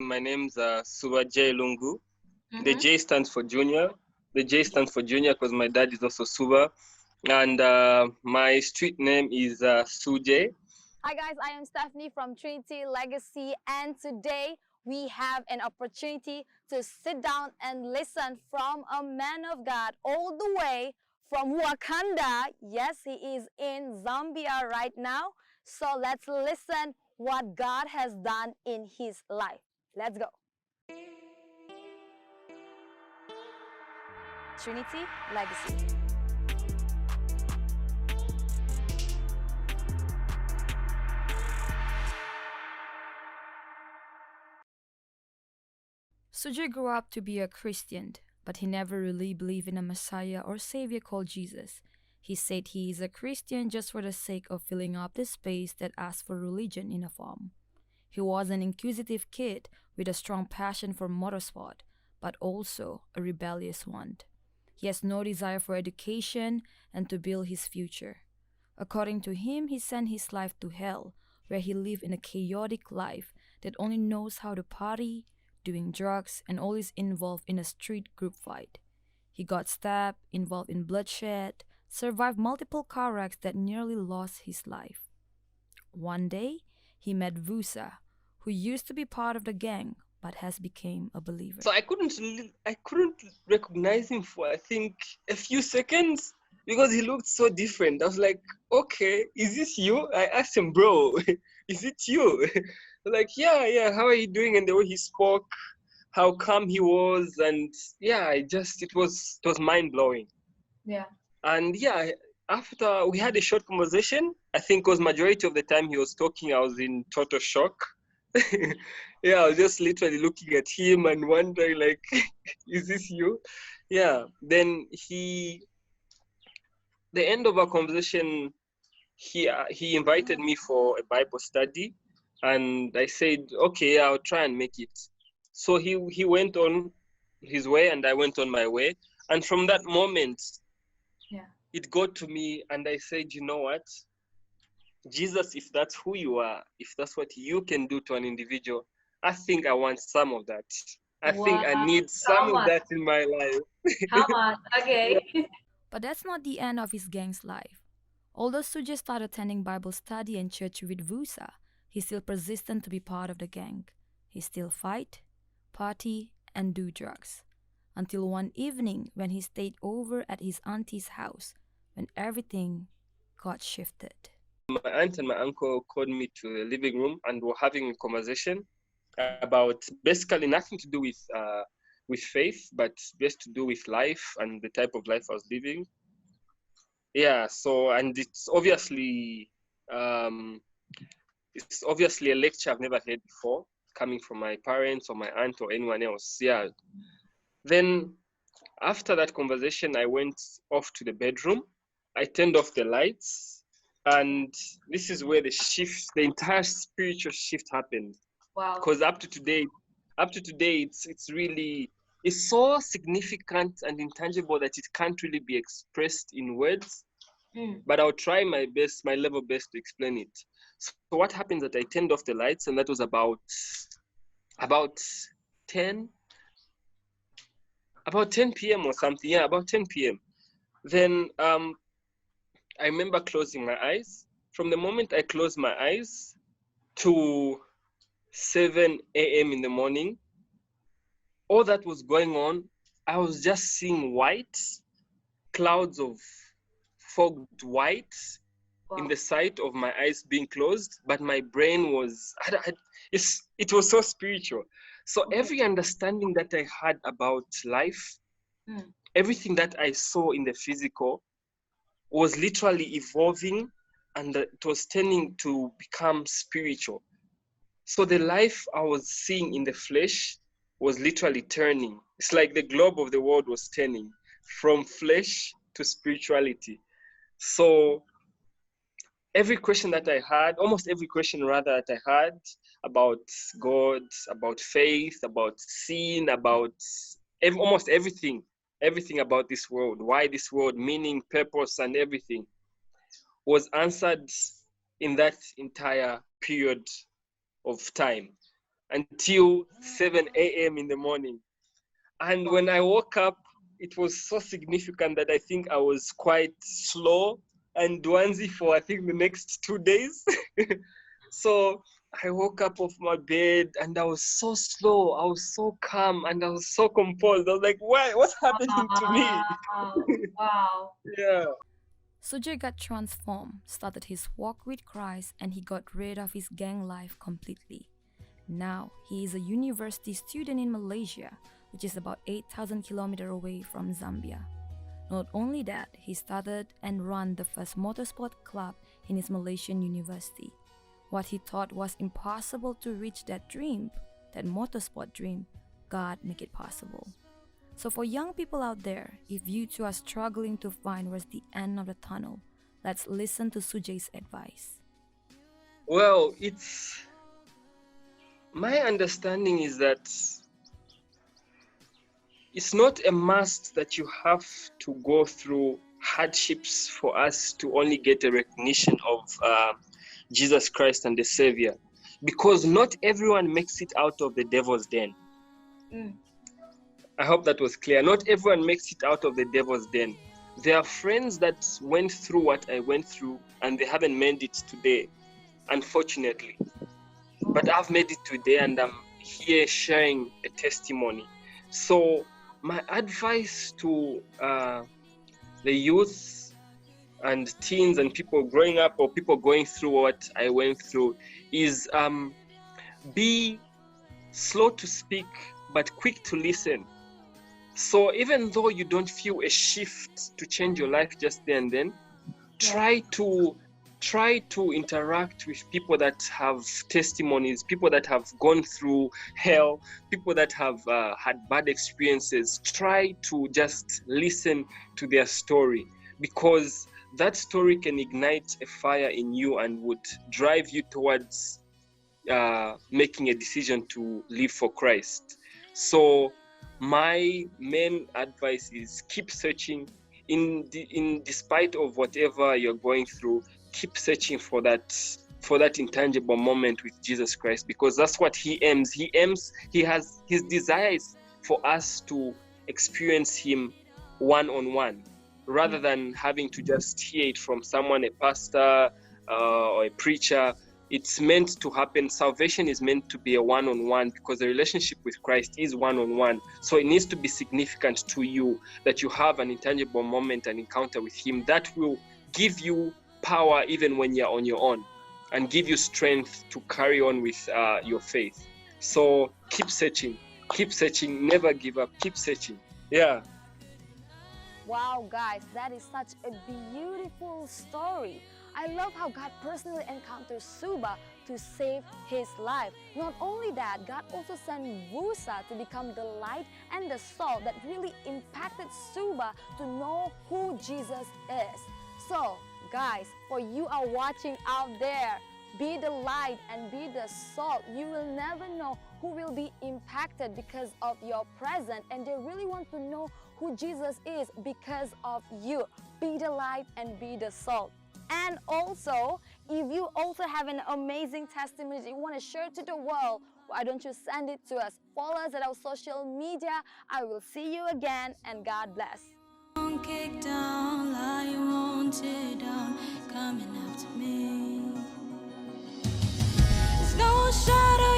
My name's Suba J Lungu. The Mm-hmm. J stands for Junior. The J stands for Junior because my dad is also Suba. And my street name is Suje. Hi guys, I am Stephanie from Trinity Legacy, and today we have an opportunity to sit down and listen from a man of God all the way from Wakanda. Yes, he is in Zambia right now. So let's listen what God has done in his life. Let's go. Trinity Legacy. Sujay grew up to be a Christian, but he never really believed in a Messiah or Savior called Jesus. He said he is a Christian just for the sake of filling up the space that asks for religion in a form. He was an inquisitive kid with a strong passion for motorsport, but also a rebellious one. He has no desire for education and to build his future. According to him, he sent his life to hell, where he lived in a chaotic life that only knows how to party, doing drugs, and always involved in a street group fight. He got stabbed, involved in bloodshed, survived multiple car wrecks that nearly lost his life. One day, he met Vusa, who used to be part of the gang but has become a believer. So I couldn't recognize him for I think a few seconds because he looked so different. I was like, okay, is this you? I asked him, bro, is it you? Like, yeah, how are you doing? And the way he spoke, how calm he was, and yeah, it was mind blowing. Yeah. And yeah, after we had a short conversation, I think because majority of the time he was talking, I was in total shock. Yeah, I was just literally looking at him and wondering, like, is this you? Yeah. Then the end of our conversation, he invited me for a Bible study, and I said, okay, I'll try and make it. So he went on his way, and I went on my way. And from that moment, Yeah. it got to me, and I said, you know what? Jesus, if that's who you are, if that's what you can do to an individual, I think I want some of that. I think I Wow. need some Come of on. that in my life. Come on. Yeah. Okay. But that's not the end of his gang's life. Although Sujay started attending Bible study and church with Vusa, he's still persistent to be part of the gang. He still fight, party, and do drugs. Until one evening when he stayed over at his auntie's house, when everything got shifted. My aunt and my uncle called me to the living room and were having a conversation about basically nothing to do with faith, but just to do with life and the type of life I was living. Yeah, so and um, it's obviously a lecture I've never heard before, coming from my parents or my aunt or anyone else. Yeah. Then after that conversation, I went off to the bedroom. I turned off the lights, and this is where the entire spiritual shift happened. Wow. Because up to today, it's so significant and intangible that it can't really be expressed in words. But I'll try my level best to explain it. So what happens that I turned off the lights, and that was about 10 p.m. or something. Yeah, about 10 p.m. Then I remember closing my eyes. From the moment I closed my eyes to 7 a.m. in the morning, all that was going on, I was just seeing white, clouds of fogged white in the sight of my eyes being closed, but my brain was, it was so spiritual. So every understanding that I had about life, everything that I saw in the physical was literally evolving, and it was turning to become spiritual. So the life I was seeing in the flesh was literally turning. It's like the globe of the world was turning from flesh to spirituality. So almost every question rather that I had about God, about faith, about sin, about almost everything about this world, why this world, meaning, purpose, and everything was answered in that entire period of time. until 7 a.m. in the morning. And when I woke up, it was so significant that I think I was quite slow and dwanzy for I think the next 2 days. So I woke up off my bed and I was so slow, I was so calm, and I was so composed. I was like, why? What's happening to me? Wow. Yeah. Sujay got transformed, started his walk with Christ, and he got rid of his gang life completely. Now, he is a university student in Malaysia, which is about 8,000 kilometers away from Zambia. Not only that, he started and ran the first motorsport club in his Malaysian university. What he thought was impossible to reach that dream, that motorsport dream, God make it possible. So for young people out there, if you too are struggling to find where's the end of the tunnel, let's listen to Sujay's advice. Well, my understanding is that it's not a must that you have to go through hardships for us to only get a recognition of Jesus Christ and the Savior, because not everyone makes it out of the devil's den. I hope that was clear. Not everyone makes it out of the devil's den. There are friends that went through what I went through and they haven't made it today, unfortunately. But I've made it today and I'm here sharing a testimony. So my advice to the youth and teens and people growing up or people going through what I went through is be slow to speak but quick to listen. So even though you don't feel a shift to change your life just there and then, try to interact with people that have testimonies, people that have gone through hell, people that have had bad experiences. Try to just listen to their story, because that story can ignite a fire in you and would drive you towards making a decision to live for Christ. So my main advice is keep searching. In despite of whatever you're going through, keep searching for that intangible moment with Jesus Christ, because that's what he aims. He has his desires for us to experience him one-on-one, rather than having to just hear it from someone, a pastor or a preacher. It's meant to happen. Salvation is meant to be a one-on-one, because the relationship with Christ is one-on-one. So it needs to be significant to you that you have an intangible moment, an encounter with him that will give you power even when you're on your own, and give you strength to carry on with your faith. So keep searching, never give up, keep searching. Yeah. Wow, guys, that is such a beautiful story. I love how God personally encounters Suba to save his life. Not only that, God also sent Vusa to become the light and the salt that really impacted Suba to know who Jesus is. So, guys, for you are watching out there, be the light and be the salt. You will never know who will be impacted because of your presence, and they really want to know who Jesus is because of you. Be the light and be the salt. And also, if you also have an amazing testimony that you want to share to the world, why don't you send it to us? Follow us at our social media. I will see you again, and God bless. Kick down, lie wanted down, coming after me. There's no shadow